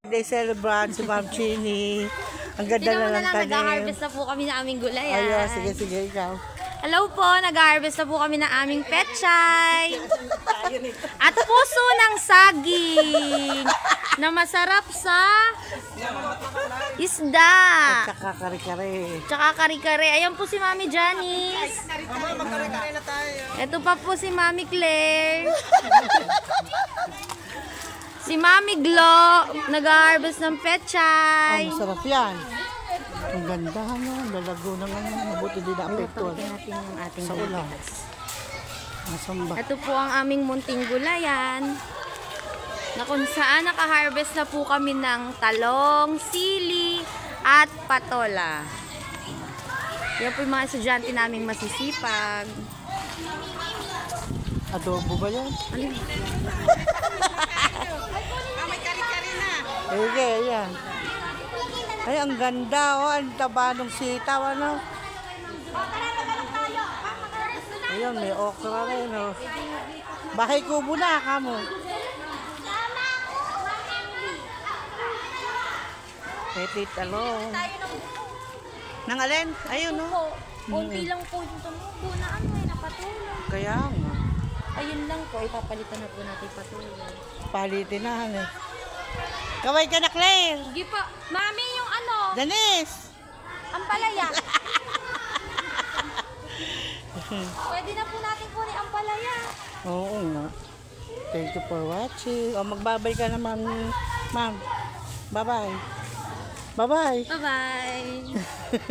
They celebrate si Ma'am Chini. Ang ganda Tignan mo na na lang lang, tanim. nag-harvest na po kami ng aming gulay. Ayun, sige, ikaw. Hello po, nag-harvest na po kami ng aming pechay. At puso ng saging na masarap sa isda. Tsaka kare-kare. Tsaka kare-kare. Ayan po si Mami Janice. Magkare-kare na tayo. Ito pa po si Mami Claire. Si Mami Glo, nag-harvest ng pechay. Ang sarap yan. Ang ganda ano, lalago na nga. Mabuti din na-apektuhan. Natin yung ating sa ulan. Masamba. Ito po ang aming munting gulayan. Na kung saan naka-harvest na po kami ng talong, sili, at patola. Yan po yung mga estudyante naming masisipag. Adobo ba yan? Ano yun? Sige, ayan. Ay, ang ganda, oh. Ang taba ng sitaw, ano. Ayun, may okra rin, oh. Bahay kubo na, kamo. Petit talong. Nang alin? Ayun, oh. Kunti lang po yung tumubo na ano eh, napatulong. Kaya nga. Ayun lang po, ipapalitan na po natin patulong. Palitin na, eh. Kaway ka na, Claire. Sige po. Mami, yung ano, Janice. ang palaya. Pwede na po natin kunin ang palaya. Oo nga. Thank you for watching. O, magbabay ka naman, ma'am. Bye-bye. Bye-bye. Bye-bye.